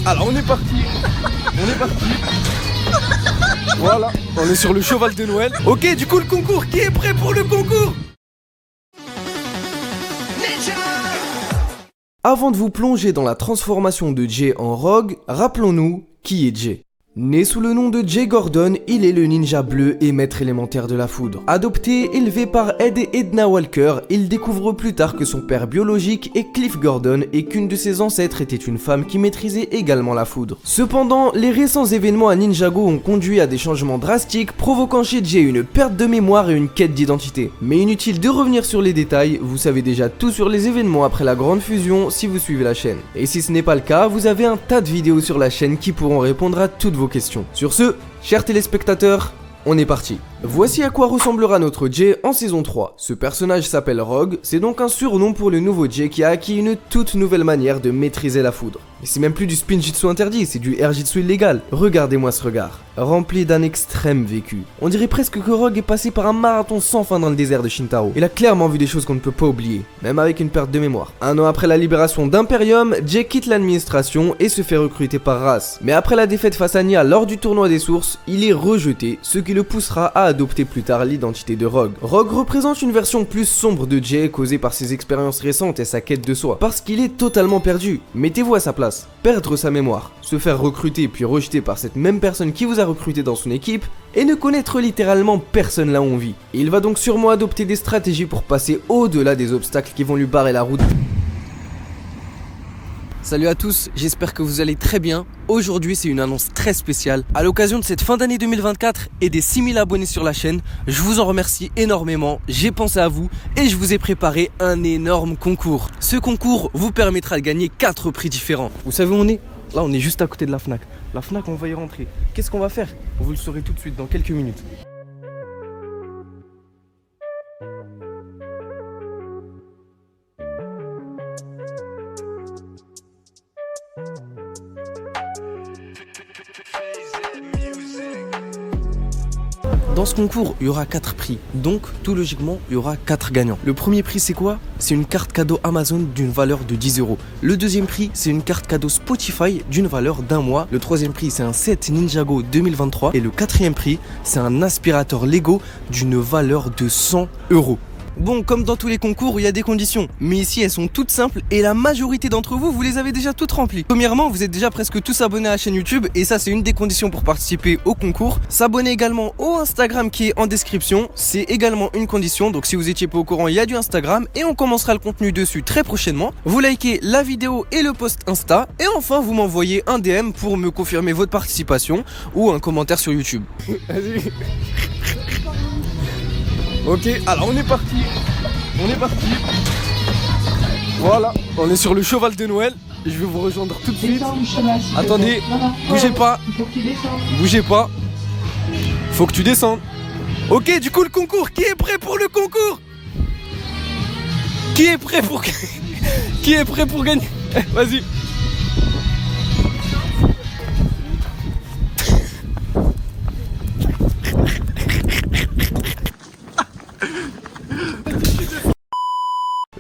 Alors on est parti. Voilà, on est sur le cheval de Noël. Ok, du coup le concours, qui est prêt pour le concours? Avant de vous plonger dans la transformation de Jay en Rogue, rappelons-nous qui est Jay. Né sous le nom de Jay Gordon, il est le ninja bleu et maître élémentaire de la foudre. Adopté, élevé par Ed et Edna Walker, il découvre plus tard que son père biologique est Cliff Gordon et qu'une de ses ancêtres était une femme qui maîtrisait également la foudre. Cependant, les récents événements à Ninjago ont conduit à des changements drastiques, provoquant chez Jay une perte de mémoire et une quête d'identité. Mais inutile de revenir sur les détails, vous savez déjà tout sur les événements après la grande fusion si vous suivez la chaîne. Et si ce n'est pas le cas, vous avez un tas de vidéos sur la chaîne qui pourront répondre à toutes vos questions. Sur ce, chers téléspectateurs, on est parti. Voici à quoi ressemblera notre Jay en saison 3. Ce personnage s'appelle Rogue, c'est donc un surnom pour le nouveau Jay qui a acquis une toute nouvelle manière de maîtriser la foudre. Mais c'est même plus du spinjitsu interdit, c'est du airjitsu illégal. Regardez-moi ce regard, rempli d'un extrême vécu. On dirait presque que Rogue est passé par un marathon sans fin dans le désert de Shintaro. Il a clairement vu des choses qu'on ne peut pas oublier, même avec une perte de mémoire. Un an après la libération d'Imperium, Jay quitte l'administration et se fait recruter par Race. Mais après la défaite face à Nya lors du tournoi des sources, il est rejeté, ce qui le poussera à adopter plus tard l'identité de Rogue. Rogue représente une version plus sombre de Jay causée par ses expériences récentes et sa quête de soi, parce qu'il est totalement perdu. Mettez-vous à sa place. Perdre sa mémoire, se faire recruter puis rejeter par cette même personne qui vous a recruté dans son équipe, et ne connaître littéralement personne là où on vit. Il va donc sûrement adopter des stratégies pour passer au-delà des obstacles qui vont lui barrer la route. Salut à tous, j'espère que vous allez très bien. Aujourd'hui c'est une annonce très spéciale. À l'occasion de cette fin d'année 2024 et des 6000 abonnés sur la chaîne, je vous en remercie énormément, j'ai pensé à vous et je vous ai préparé un énorme concours. Ce concours vous permettra de gagner 4 prix différents. Vous savez où on est? Là on est juste à côté de la Fnac. La Fnac on va y rentrer. Qu'est-ce qu'on va faire? Vous le saurez tout de suite dans quelques minutes. Dans ce concours, il y aura 4 prix, donc tout logiquement, il y aura 4 gagnants. Le premier prix, c'est quoi? C'est une carte cadeau Amazon d'une valeur de 10 €. Le deuxième prix, c'est une carte cadeau Spotify d'une valeur d'1 mois. Le troisième prix, c'est un set Ninjago 2023. Et le quatrième prix, c'est un aspirateur Lego d'une valeur de 100 €. Bon, comme dans tous les concours, il y a des conditions, mais ici elles sont toutes simples et la majorité d'entre vous, vous les avez déjà toutes remplies. Premièrement, vous êtes déjà presque tous abonnés à la chaîne YouTube et ça c'est une des conditions pour participer au concours. S'abonner également au Instagram qui est en description, c'est également une condition, donc si vous étiez pas au courant, il y a du Instagram et on commencera le contenu dessus très prochainement. Vous likez la vidéo et le post Insta et enfin vous m'envoyez un DM pour me confirmer votre participation ou un commentaire sur YouTube. Vas-y. Ok, alors on est parti. Voilà, on est sur le cheval de Noël. Je vais vous rejoindre tout de suite. Attendez, bougez pas. Faut que tu descendes. Ok, du coup le concours, qui est prêt pour le concours? Qui est prêt pour gagner? Vas-y.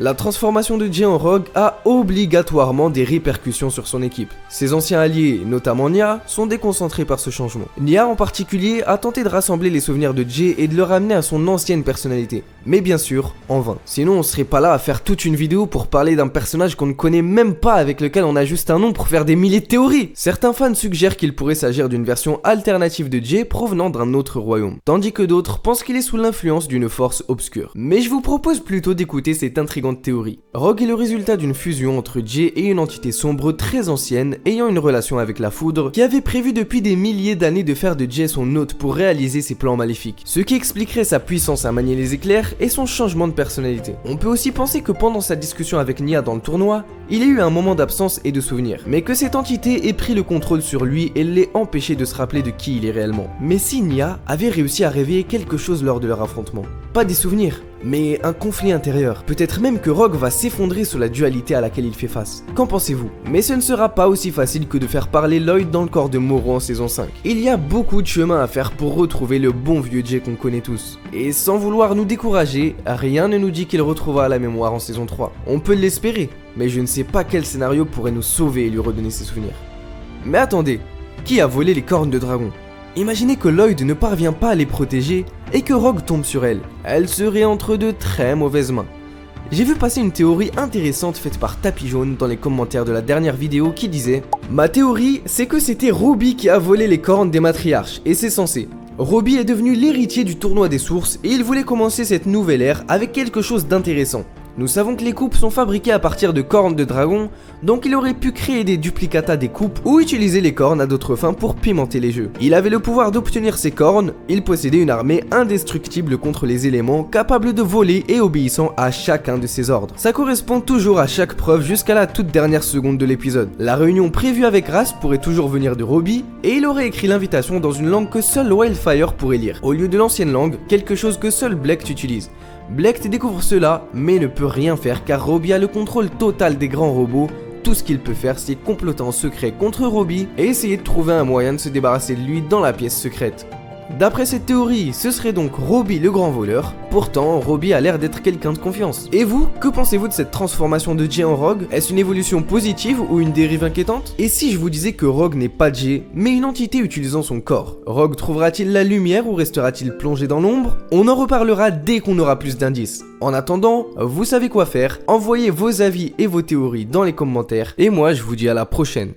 La transformation de Jay en Rogue a obligatoirement des répercussions sur son équipe. Ses anciens alliés, notamment Nya, sont déconcentrés par ce changement. Nya en particulier a tenté de rassembler les souvenirs de Jay et de le ramener à son ancienne personnalité. Mais bien sûr, en vain. Sinon on serait pas là à faire toute une vidéo pour parler d'un personnage qu'on ne connaît même pas, avec lequel on a juste un nom pour faire des milliers de théories. Certains fans suggèrent qu'il pourrait s'agir d'une version alternative de Jay provenant d'un autre royaume, tandis que d'autres pensent qu'il est sous l'influence d'une force obscure. Mais je vous propose plutôt d'écouter cette intrigante théorie. Rogue est le résultat d'une fusion entre Jay et une entité sombre très ancienne ayant une relation avec la foudre qui avait prévu depuis des milliers d'années de faire de Jay son hôte pour réaliser ses plans maléfiques, ce qui expliquerait sa puissance à manier les éclairs et son changement de personnalité. On peut aussi penser que pendant sa discussion avec Nya dans le tournoi, il a eu un moment d'absence et de souvenir, mais que cette entité ait pris le contrôle sur lui et l'ait empêché de se rappeler de qui il est réellement. Mais si Nya avait réussi à réveiller quelque chose lors de leur affrontement, pas des souvenirs, mais un conflit intérieur. Peut-être même que Rogue va s'effondrer sur la dualité à laquelle il fait face. Qu'en pensez-vous? Mais ce ne sera pas aussi facile que de faire parler Lloyd dans le corps de Moro en saison 5. Il y a beaucoup de chemin à faire pour retrouver le bon vieux Jay qu'on connaît tous. Et sans vouloir nous décourager, rien ne nous dit qu'il retrouvera la mémoire en saison 3. On peut l'espérer, mais je ne sais pas quel scénario pourrait nous sauver et lui redonner ses souvenirs. Mais attendez, qui a volé les cornes de dragon? Imaginez que Lloyd ne parvient pas à les protéger et que Rogue tombe sur elle. Elle serait entre de très mauvaises mains. J'ai vu passer une théorie intéressante faite par Tapis Jaune dans les commentaires de la dernière vidéo qui disait « Ma théorie, c'est que c'était Robbie qui a volé les cornes des matriarches, et c'est censé. Robbie est devenu l'héritier du tournoi des sources et il voulait commencer cette nouvelle ère avec quelque chose d'intéressant. Nous savons que les coupes sont fabriquées à partir de cornes de dragon, donc il aurait pu créer des duplicata des coupes ou utiliser les cornes à d'autres fins pour pimenter les jeux. Il avait le pouvoir d'obtenir ces cornes, il possédait une armée indestructible contre les éléments, capable de voler et obéissant à chacun de ses ordres. Ça correspond toujours à chaque preuve jusqu'à la toute dernière seconde de l'épisode. La réunion prévue avec Rast pourrait toujours venir de Robbie, et il aurait écrit l'invitation dans une langue que seul Wildfire pourrait lire, au lieu de l'ancienne langue, quelque chose que seul Blekt utilise. Blekt découvre cela, mais ne peut rien faire car Robbie a le contrôle total des grands robots. Tout ce qu'il peut faire, c'est comploter en secret contre Robbie et essayer de trouver un moyen de se débarrasser de lui dans la pièce secrète. D'après cette théorie, ce serait donc Robbie le grand voleur. Pourtant, Robbie a l'air d'être quelqu'un de confiance. Et vous, que pensez-vous de cette transformation de Jay en Rogue? Est-ce une évolution positive ou une dérive inquiétante? Et si je vous disais que Rogue n'est pas Jay, mais une entité utilisant son corps? Rogue trouvera-t-il la lumière ou restera-t-il plongé dans l'ombre? On en reparlera dès qu'on aura plus d'indices. En attendant, vous savez quoi faire, envoyez vos avis et vos théories dans les commentaires, et moi je vous dis à la prochaine.